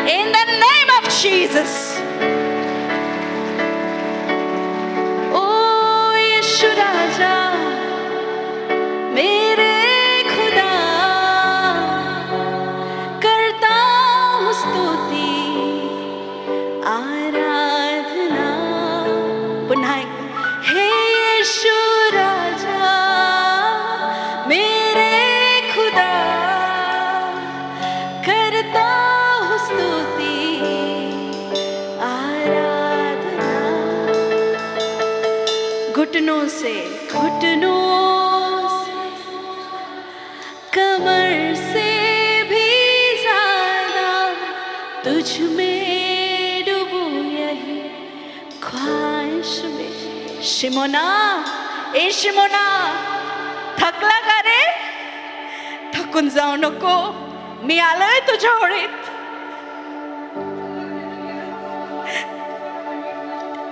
In the name of Jesus. Oh यीशु राजा मेरे खुदा करता हूँ स्तुति आराधना. पुन्हा हे यीशु राजा मेरे खुदा करता हूँ स्तुति आराधना. घुटनों से कमर से भी ज्यादा तुझ में डूबूं यही ख्वाहिश में. शिमोना, ए शिमोना, थकला का रे? थकून जाऊ नको, मी आलोय तुझ्या होळीत.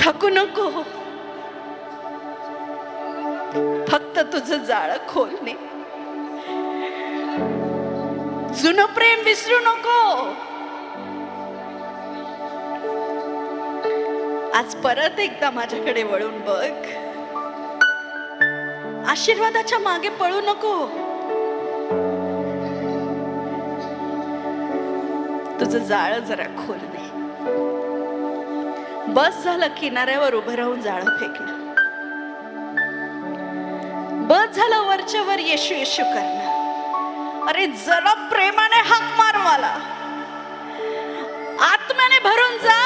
थकू नको, फक्त तुझं जाळं खोलणे. जुनं प्रेम विसरू नको. आज परत एकदा माझ्याकडे वळून बघ. आशीर्वादाच्या मागे पळू नको. तुझं जाळं जरा खोलणे. बस झालं किनाऱ्यावर उभं राहून जाळं फेकणं. बस झालं वरच्या वर येशू येशू करणं. अरे जरा प्रेमाने हाक मार मला. आत्म्याने भरून जा.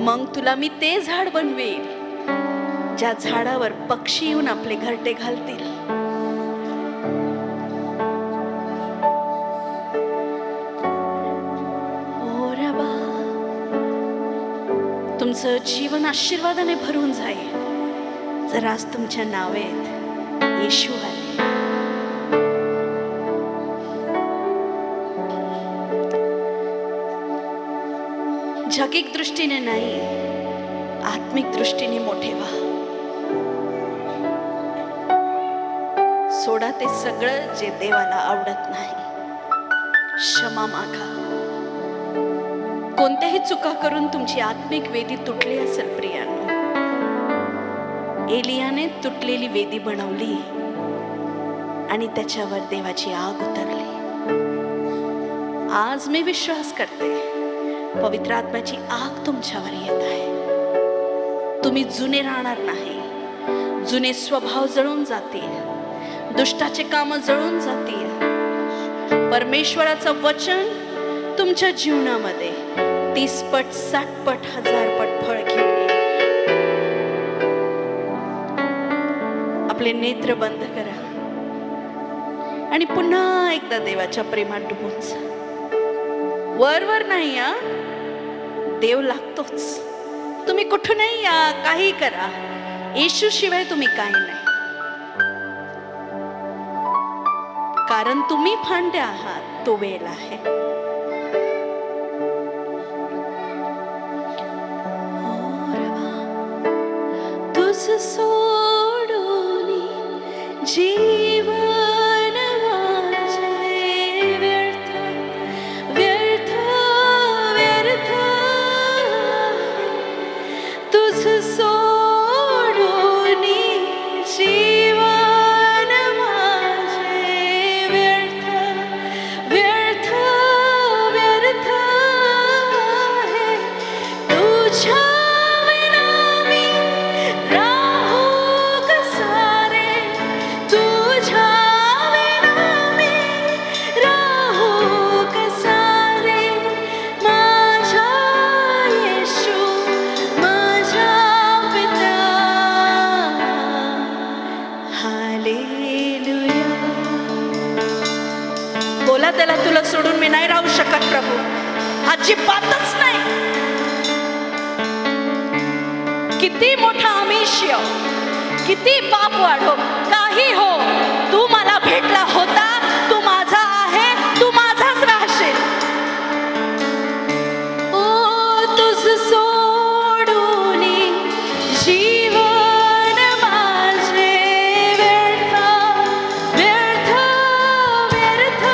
मग तुला मी ते झाड बनवेल ज्या झाडावर पक्षी येऊन आपले घरटे घालतील. ओ रबा, तुमचं जीवन आशीर्वादाने भरून जाईल जर आज तुमच्या नावेत येशू आले. जागिक दृष्टीने नाही, आत्मिक दृष्टीने मोठे व्हा. सोडा ते सगळं जे देवाला आवडत नाही. क्षमा मागा. कोणत्याही चुका करून तुमची आत्मिक वेदी तुटली असेल प्रियांनो. एलियाने तुटलेली वेदी बनवली आणि त्याच्यावर देवाची आग उतरली. आज मी विश्वास करते पवित्र आत्म्याची आग तुमच्यावर येत आहे. तुम्ही जुने राहणार नाही. जुने स्वभाव जळून जातील. दुष्टाचे काम जळून जातील. परमेश्वराचं वचन तुमच्या जीवनामध्ये 30 पट 60 पट 1000 पट फळ घेऊन येईल. आपले नेत्र बंद करा आणि पुन्हा एकदा देवाच्या प्रेमात डुबून जा. वर नाही या, देव लागतोच. तुम्ही कुठूनही या, काही करा, येशू शिवाय तुम्ही काही नाही. कारण तुम्ही फांदे आहात, तो वेल आहे. तुझ सोडून जीवन माझे व्यर्थ व्यर्थ व्यर्थ. तुझ सोडून जीवन माझे व्यर्थ व्यर्थ व्यर्थ आहे. तुझ्या त्याला तुला सोडून मी नाही राहू शकत प्रभू. अजिबातच नाही. किती मोठा आमिष येऊ, किती पाप वाढो, काही हो, तू मला भेटला होता. तू माझा आहे, तू माझाच राहशील. ओ तुझ सोडून जीवन माझे व्यर्थ व्यर्थ व्यर्थ.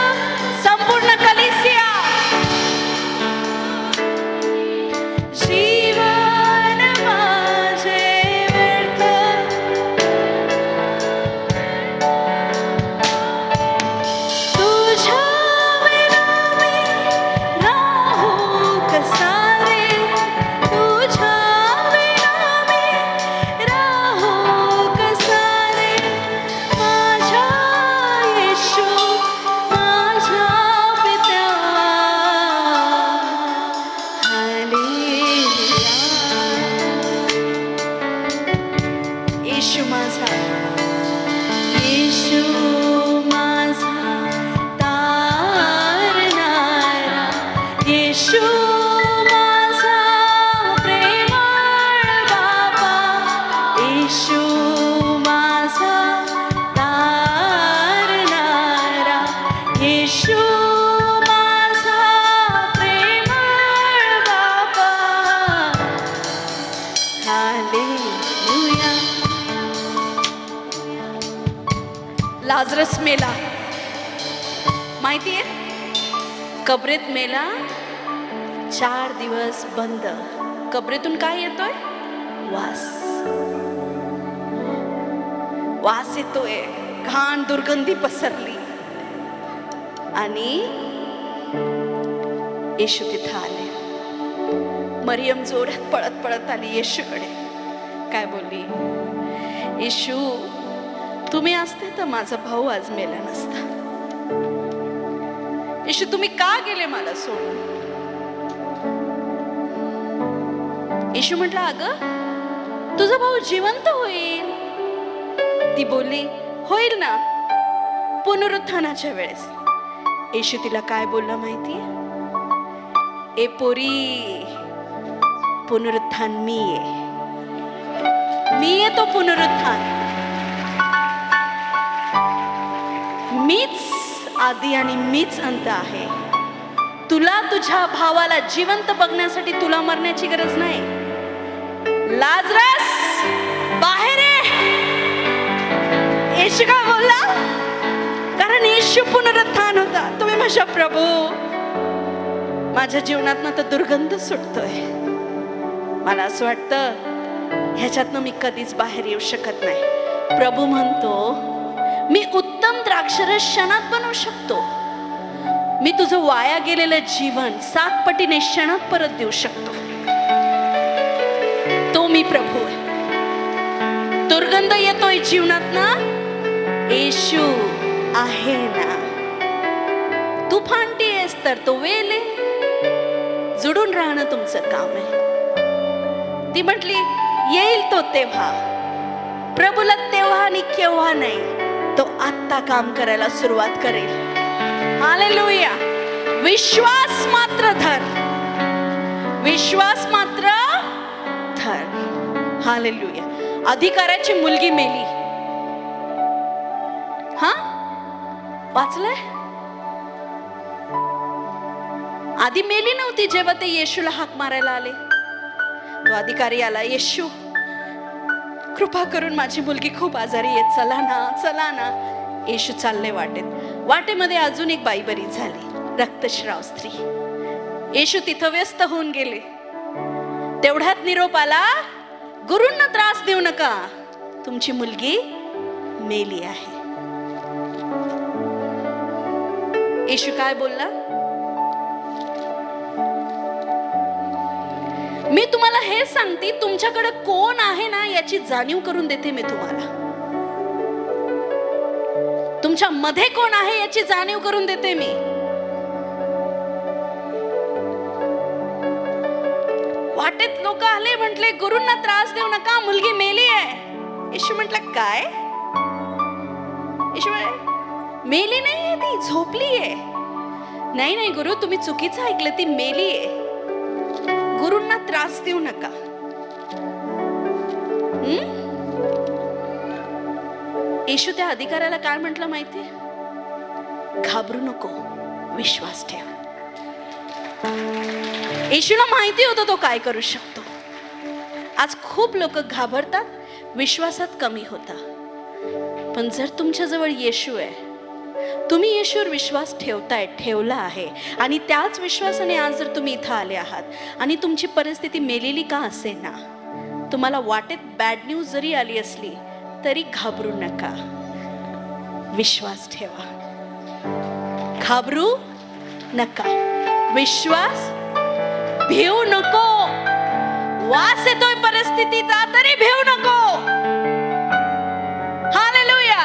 येशू माझा प्रेमळ बाबा, हालेलुया. लाजरस मेला, माहितीये? कबरेत मेला, 4 दिवस बंद. कबरेतून काय येतोय? वास. वास येतोय, घाण दुर्गंधी पसरली. आणि येशू तिथं आले. मरियम जोरात पळत पळत आली येशूकडे. काय बोलली? येशू, तुम्ही असते तर माझा भाऊ आज मेला नसता. येशू, तुम्ही का गेले मला सोडून? येशू म्हटलं, अगं तुझा भाऊ जिवंत होईल. ती बोलली, होईल ना पुनरुत्थानाच्या वेळेस. येशू तिला काय बोलला माहितीये? ए पोरी, पुनरुत्थान मी आहे. मी आहे तो पुनरुत्थान. मीच आदी आणि मीच अंत आहे. तुला तुझ्या भावाला जिवंत बघण्यासाठी तुला मरण्याची गरज नाही. लाजरस बाहेर ये. येशू काय बोलला? कारण येशू पुनरुत्थान होता. तुम्ही माझ्या प्रभू, माझ्या जीवनातनं तर दुर्गंध सुटतोय. मला असं वाटतं ह्याच्यातनं मी कधीच बाहेर येऊ शकत नाही. प्रभू म्हणतो, मी उत्तम द्राक्षरस क्षणात बनवू शकतो. मी तुझं वाया गेलेलं जीवन 7 पटीने क्षणात परत देऊ शकतो. तो मी प्रभू आहे. दुर्गंध येतोय जीवनात ना, येशू आहे ना. तू फांटी आहेस तर तो वेल आहे. जुडून राहणं तुमचं काम आहे. ती म्हटली, येईल तो तेव्हा. प्रभूला तेव्हा आणि केव्हा नाही, तो आत्ता काम करायला सुरुवात करेल. हालेलुया. विश्वास मात्र धर, विश्वास मात्र धर. हालेलुया. अधिकाराची मुलगी मेली. हा, वाचलंय? आधी मेली नव्हती. जेव्हा ते येशूला हाक मारायला आले, तो अधिकारी आला, येशू कृपा करून माझी मुलगी खूप आजारी आहे, चला ना चला ना. येशू चालले वाटेत. वाटेमध्ये अजून एक बाई बरी झाली, रक्तस्राव स्त्री. येशू तिथं व्यस्त होऊन गेले. तेवढ्यात निरोप आला, गुरूंना त्रास देऊ नका, तुमची मुलगी मेली आहे. येशू काय बोलला? मी तुम्हाला हे सांगते, तुमच्याकडे कोण आहे ना याची जाणीव करून देते मी तुम्हाला. तुमच्या मध्ये कोण आहे याची जाणीव करून देते मी. वाटेत लोक आले, म्हटले गुरूंना त्रास देऊ नका, मुलगी मेली आहे. येशू म्हटलं काय? येशू म्हटलं मेली नाही, ती झोपली आहे. नाही नाही गुरु, तुम्ही चुकीचं ऐकलं, ती मेली आहे. गुरूंना त्रास देऊ नका. येशू त्या अधिकाऱ्याला काय म्हटलं माहितीये? घाबरू नको, विश्वास ठेव. येशूला माहिती होतं तो काय करू शकतो. आज खूप लोक घाबरतात, विश्वासात कमी होता. पण जर तुमच्या जवळ येशू आहे, तुम्ही येशूवर विश्वास ठेवला आहे, आणि त्याच विश्वासाने आज जर तुम्ही इथं आले आहात आणि तुमची परिस्थिती मेलेली का असेना, तुम्हाला वाटेत बॅड न्यूज जरी आली असली तरी घाबरू नका, विश्वास ठेवा. घाबरू नका, विश्वास, भिवू नको. वास येतोय परिस्थितीचा तरी भिवू नको. हालेलुया.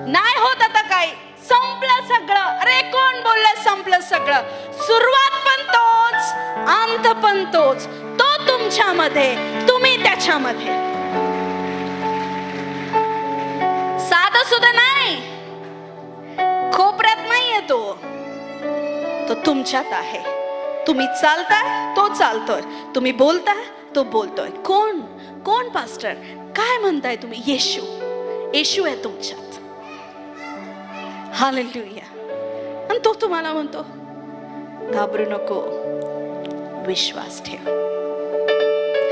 नाही होत आता काय, संपलं सगळं. अरे कोण बोललं संपलं सगळं? सुरुवात पण तोच, अंत पण तोच. तो तुमच्यामध्ये, तुम्ही त्याच्यामध्ये. साधं सुद्धा नाही, खोपऱ्यात नाहीये तो, तो तुमच्यात आहे. तुम्ही चालताय, तो चालतोय. तुम्ही बोलताय, तो बोलतोय. कोण कोण पास्टर? काय म्हणताय तुम्ही? येशू. येशू आहे तुमच्यात. हालेलुया. आणि तो तुम्हाला म्हणतो घाबरू नको, विश्वास ठेव.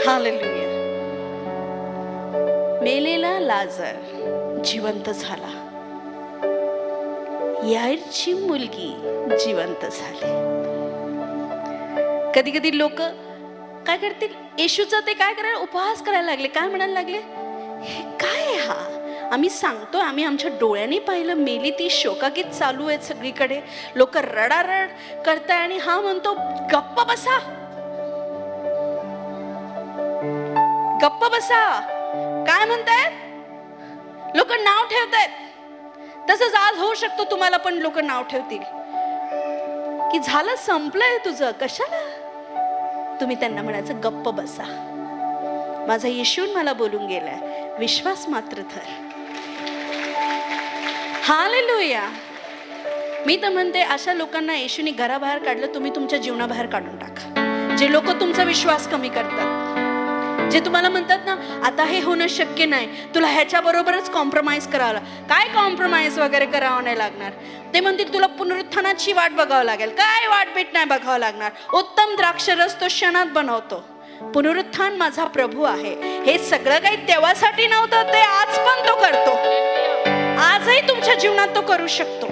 हालेलुया. मेलेला लाजर जिवंत झाला, याईरची मुलगी जिवंत झाली. कधी कधी लोक काय करतील, येशूचा ते काय करायला, उपहास करायला लागले. काय म्हणायला लागले, हे काय हा, आम्ही सांगतो, आम्ही आमच्या डोळ्यांनी पाहिलं, मेली ती, शोकागीत चालू आहे सगळीकडे, लोक रडारड करताय आणि हा म्हणतो गप्प बसा, गप्प बसा. काय म्हणतायत लोक, नाव ठेवतायत. तसंच आज होऊ शकतो तुम्हाला पण लोक नाव ठेवतील की झालं, संपलंय तुझं, कशाला. तुम्ही त्यांना म्हणायचं गप्प बसा, माझा येशू मला बोलून गेलाय, विश्वास मात्र धर. हालेलुया. मी तर म्हणते अशा लोकांना येशूने घराबाहेर काढलं, तुम्ही तुमच्या जीवनाबाहेर काढून टाका. जे लोक तुमचा विश्वास कमी करतात, जे तुम्हाला म्हणतात ना आता हे होणं शक्य नाही, तुला ह्याच्या बरोबरच कॉम्प्रोमाइज करावं. काय कॉम्प्रोमाइज वगैरे करावं नाही लागणार. ते म्हणतील तुला पुनरुत्थानाची वाट बघावं लागेल. काय वाट भेट नाही बघावं लागणार. उत्तम द्राक्षरस तो क्षणात बनवतो. पुनरुत्थान माझा प्रभू आहे. हे सगळं काही तेव्हासाठी नव्हतं, ते आज पण तो करतो. आजही तुमच्या जीवनात तो करू शकतो.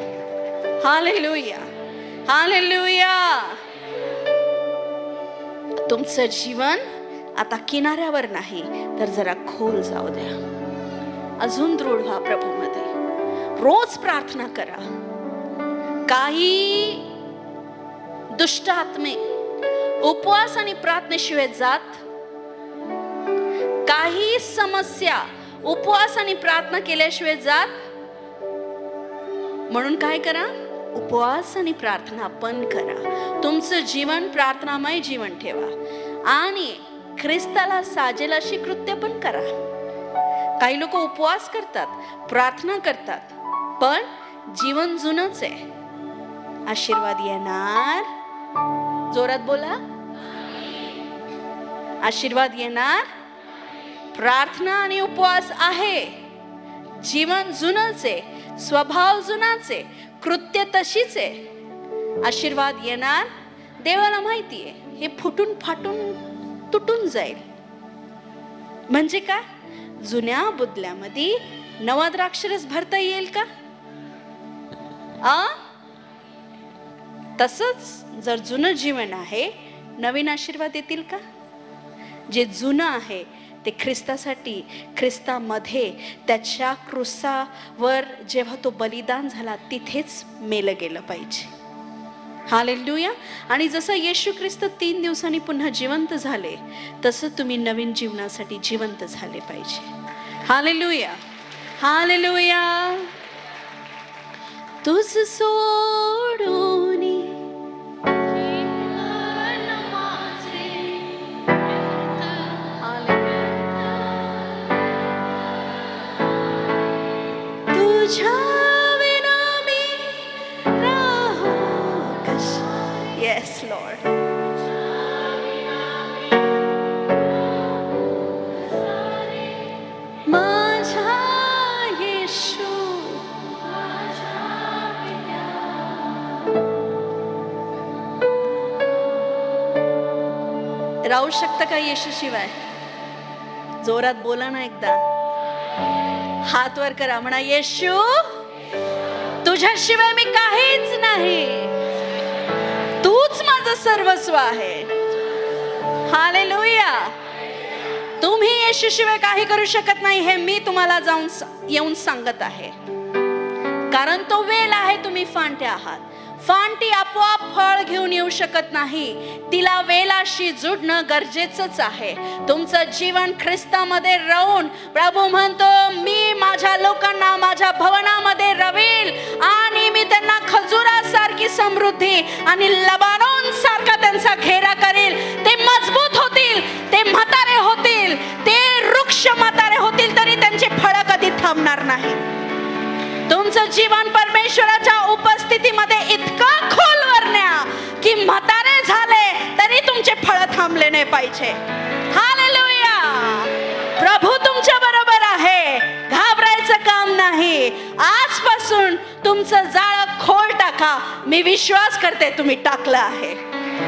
Hallelujah, hallelujah. तुमचं जीवन आता किनाऱ्यावर नाही तर जरा खोल जाऊ द्या. अजून दृढ व्हा प्रभूमध्ये. रोज प्रार्थना करा. काही दुष्ट आत्मे उपवास आणि प्रार्थनेशिवाय जात, काही समस्या उपवास आणि प्रार्थना केल्याशिवाय जात. म्हणून काय करा, उपवास आणि प्रार्थना पण करा. तुमचं जीवन प्रार्थनामय जीवन ठेवा आणि ख्रिस्ताला साजेल अशी कृत्य पण करा. काही लोक उपवास करतात, प्रार्थना करतात, पण जीवन जुनच आहे. आशीर्वाद येणार, जोरात बोला, आशीर्वाद येणार. प्रार्थना आणि उपवास आहे, जीवन जुनच आहे, स्वभाव जुनाच आहे, कृत्य तशीच आहे. आशीर्वाद येणार. देवाला माहिती आहे हे फुटून फाटून तुटून जाईल. म्हणजे काय, जुन्या बुदल्यामध्ये नवा द्राक्षरस भरता येईल का? तसंच जर जुनं जीवन आहे, नवीन आशीर्वाद येतील का? जे जुनं आहे ते ख्रिस्तासाठी, ख्रिस्तामध्ये, त्याच्या क्रूसावर जेव्हा तो बलिदान झाला तिथेच मेलं गेलं पाहिजे. हालेलुया. आणि जसं येशू ख्रिस्त 3 दिवसांनी पुन्हा जिवंत झाले, तसं तुम्ही नवीन जीवनासाठी जिवंत झाले पाहिजे. Hallelujah, hallelujah. तुझ सोडून तुझ्या Yes, Lord. माझा येशू, राहू शकतं का येशू शिवाय? जोरात बोला ना एकदा. हात वर करा, म्हणा येशू तुझ्याशिवाय मी काहीच नाही, तूच माझं सर्वस्व आहे. हालेलुया. तुम्ही येशूशिवाय काही करू शकत नाही हे मी तुम्हाला येऊन सांगत आहे. कारण तो वेल आहे, तुम्ही फांटे आहात. फांटी आपोआप फळ घेऊन येऊ शकत नाही, तिला वेलाशी जुडणं गरजेचंच आहे. तुमचं जीवन ख्रिस्तामध्ये राहून प्रभू म्हणतो, मी माझ्या लोकांना माझ्या भवनामध्ये रवील आणि मी त्यांना खजुरासारखी समृद्धी आणि लबानोन सारखा त्यांचा घेरा करेल. ते मजबूत होतील, ते म्हातारे होतील, ते वृक्ष म्हातारे होतील तरी त्यांचे फळ कधी थांबणार नाही. तुमचं जीवन परमेश्वराच्या उपस्थितीमध्ये इतकं खोलवर न्या की म्हातारे झाले तरी तुमचे फळ थांबले नाही पाहिजे. हालेलुया. प्रभू तुमच्या बरोबर आहे, घाबरायचं काम नाही. आजपासून तुम्ही तुमचं जाळं खोल टाका. मी विश्वास करते तुम्ही टाकलं आहे.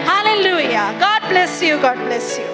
Hallelujah. God bless you. God bless you.